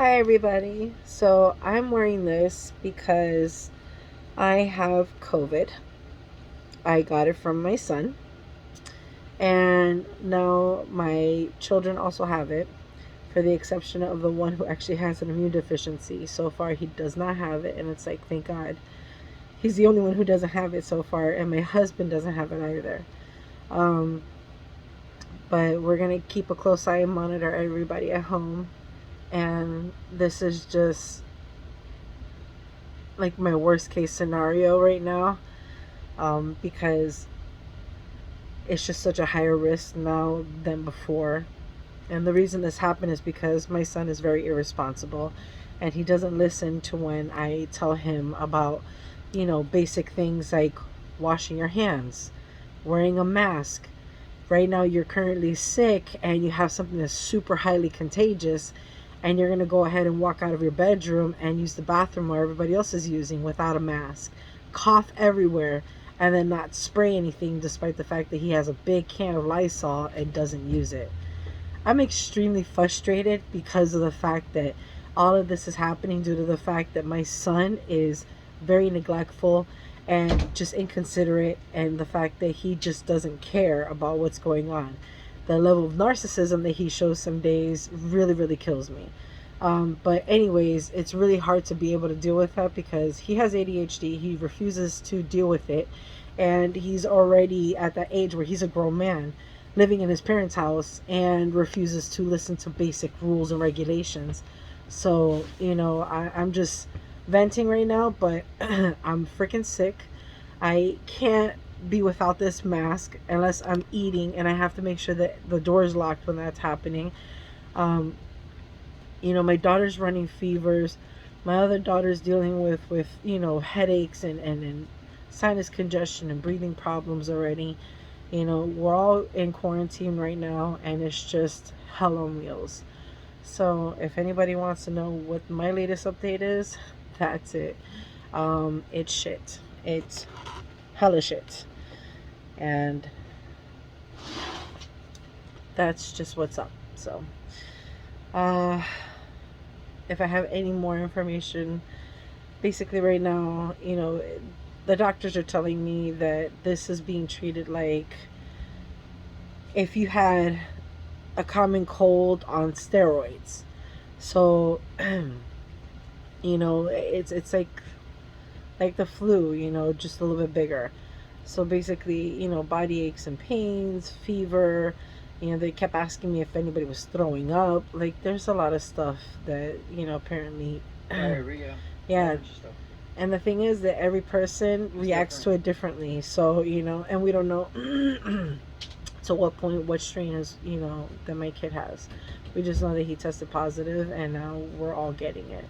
Hi, everybody. So I'm wearing this because I have COVID. I got it from my son, and now my children also have it, for the exception of the one who actually has an immune deficiency. So far, he does not have it, and it's like, thank God. He's the only one who doesn't have it so far, and my husband doesn't have it either. Um, but we're going to keep a close eye and monitor everybody at home. And this is just like my worst case scenario right now, because it's just such a higher risk now than before. And the reason this happened is because my son is very irresponsible, and he doesn't listen to when I tell him about, basic things like washing your hands, wearing a mask. Right now, you're currently sick and you have something that's super highly contagious, and you're going to go ahead and walk out of your bedroom and use the bathroom where everybody else is using without a mask, cough everywhere, and then not spray anything despite the fact that he has a big can of Lysol and doesn't use it. I'm extremely frustrated because of the fact that all of this is happening due to the fact that my son is very neglectful and just inconsiderate, and the fact that he just doesn't care about what's going on. The level of narcissism that he shows some days really, really kills me. But anyways, it's really hard to be able to deal with that because he has ADHD. He refuses to deal with it, and he's already at that age where he's a grown man living in his parents' house and refuses to listen to basic rules and regulations. So, I'm just venting right now, but I'm freaking sick. I can't be without this mask unless I'm eating, and I have to make sure that the door is locked when that's happening. Um, my daughter's running fevers. My other daughter's dealing with headaches and sinus congestion and breathing problems already. We're all in quarantine right now, and it's just hell on wheels. So if anybody wants to know what my latest update is, that's it. It's shit. It's hella shit. And that's just what's up. So, uh, if I have any more information, basically right now, the doctors are telling me that this is being treated like if you had a common cold on steroids. So, it's like the flu, just a little bit bigger. So basically, body aches and pains, fever. They kept asking me if anybody was throwing up. Like, there's a lot of stuff that, apparently. Diarrhea. Yeah. Stuff. And the thing is that every person reacts to it differently. So, and we don't know to what point, what strain is, that my kid has. We just know that he tested positive, and now we're all getting it.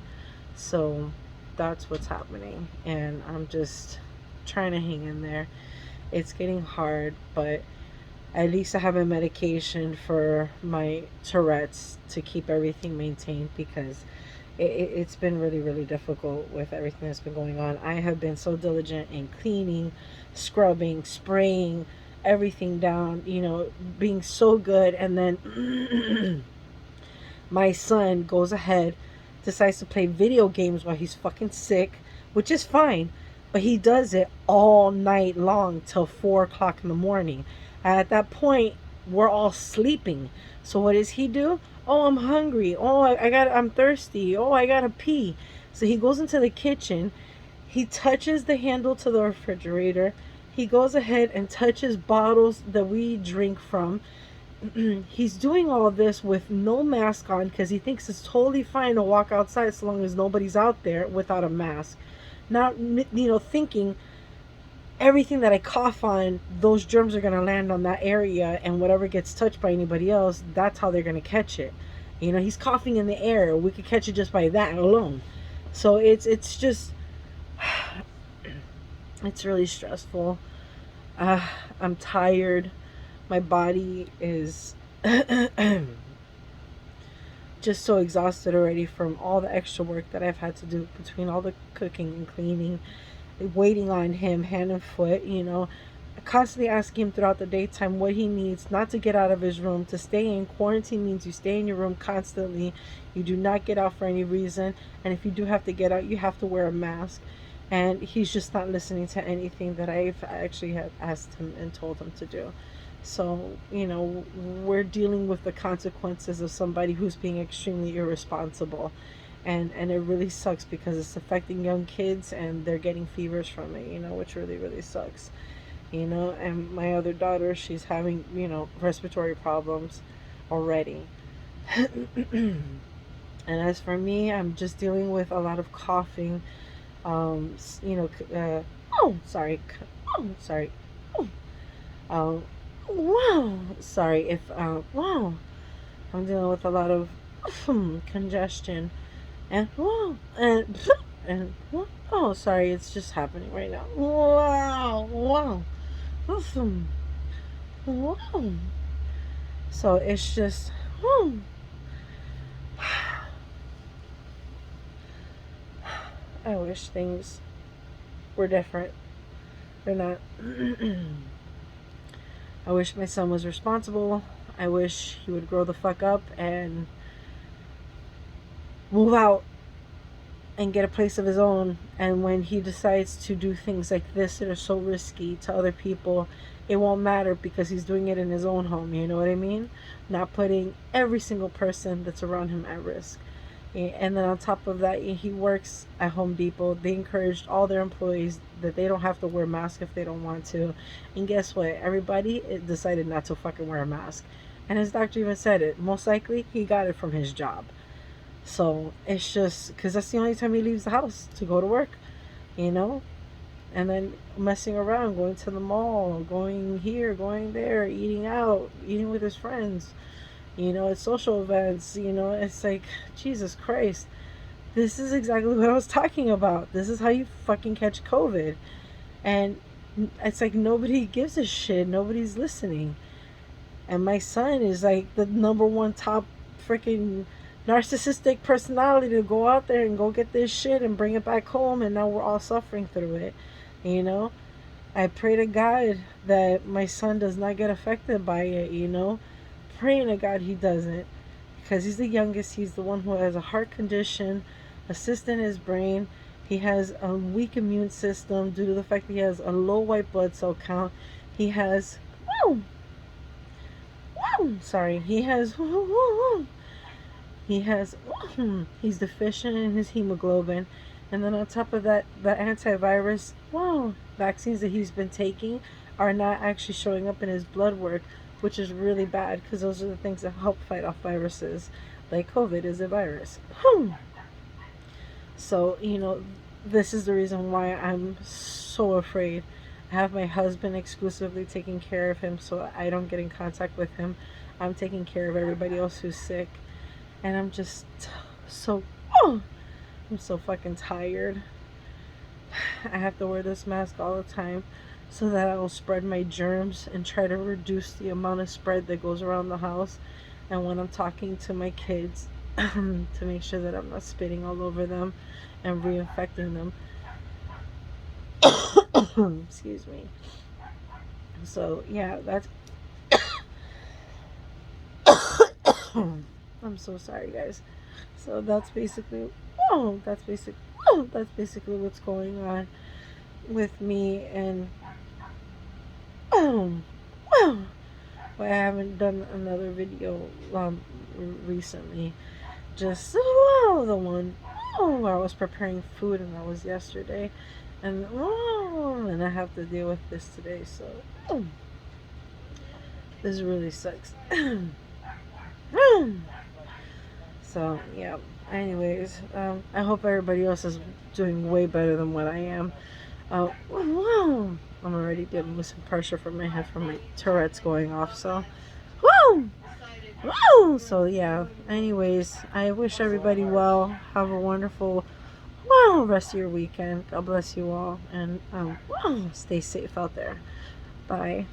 So that's what's happening. And I'm just trying to hang in there. It's getting hard, but at least I have a medication for my Tourette's to keep everything maintained, because it's been really, really difficult with everything that's been going on. I have been so diligent in cleaning, scrubbing, spraying everything down, being so good. And then my son goes ahead, decides to play video games while he's fucking sick, which is fine. But he does it all night long till 4 o'clock in the morning. And at that point, we're all sleeping. So what does he do? Oh, I'm hungry. Oh, I'm thirsty. Oh, I gotta pee. So he goes into the kitchen. He touches the handle to the refrigerator. He goes ahead and touches bottles that we drink from. He's doing all of this with no mask on because he thinks it's totally fine to walk outside so long as nobody's out there without a mask. Not, thinking everything that I cough on, those germs are going to land on that area, and whatever gets touched by anybody else, that's how they're going to catch it. He's coughing in the air. We could catch it just by that alone. So it's just, it's really stressful. I'm tired. My body is just so exhausted already from all the extra work that I've had to do between all the cooking and cleaning, waiting on him hand and foot, constantly asking him throughout the daytime what he needs, not to get out of his room. To stay in quarantine means you stay in your room constantly. You do not get out for any reason. And if you do have to get out, you have to wear a mask. And he's just not listening to anything that I've actually had asked him and told him to do. So, we're dealing with the consequences of somebody who's being extremely irresponsible. And it really sucks because it's affecting young kids and they're getting fevers from it, which really, really sucks. And my other daughter, she's having, respiratory problems already. And as for me, I'm just dealing with a lot of coughing. Oh, sorry. Oh, sorry. Oh, wow. Sorry if, wow. I'm dealing with a lot of congestion. And, wow. And, oh, sorry. It's just happening right now. Wow. Wow. Awesome. Wow. So it's just, wow. I wish things were different. They're not. I wish my son was responsible. I wish he would grow the fuck up and move out and get a place of his own. And when he decides to do things like this that are so risky to other people, it won't matter because he's doing it in his own home. You know what I mean? Not putting every single person that's around him at risk. And then on top of that, he works at Home Depot. They encouraged all their employees that they don't have to wear masks if they don't want to. And guess what? Everybody decided not to fucking wear a mask. And his doctor even said it. Most likely, he got it from his job. So it's just because that's the only time he leaves the house to go to work, And then messing around, going to the mall, going here, going there, eating out, eating with his friends. At social events, it's like, Jesus Christ, this is exactly what I was talking about. This is how you fucking catch COVID. And it's like nobody gives a shit. Nobody's listening. And my son is like the number one top freaking narcissistic personality to go out there and go get this shit and bring it back home. And now we're all suffering through it. I pray to God that my son does not get affected by it, Praying to God he doesn't, because he's the youngest. He's the one who has a heart condition, a cyst in his brain. He has a weak immune system due to the fact that he has a low white blood cell count. He has he's deficient in his hemoglobin. And then on top of that, the antivirus vaccines that he's been taking are not actually showing up in his blood work, which is really bad because those are the things that help fight off viruses. Like COVID is a virus. So, this is the reason why I'm so afraid. I have my husband exclusively taking care of him so I don't get in contact with him. I'm taking care of everybody else who's sick. And I'm just I'm so fucking tired. I have to wear this mask all the time so that I don't spread my germs and try to reduce the amount of spread that goes around the house. And when I'm talking to my kids, to make sure that I'm not spitting all over them and reinfecting them. Excuse me. So yeah, that's I'm so sorry, guys. So that's basically that's basically what's going on with me. And I haven't done another video recently. Just the one where I was preparing food, and that was yesterday, and I have to deal with this today. So this really sucks. So yeah. Anyways, I hope everybody else is doing way better than what I am. I'm already dealing with some pressure from my head from my Tourette's going off. So, so yeah. Anyways, I wish everybody well. Have a wonderful, rest of your weekend. God bless you all, and stay safe out there. Bye.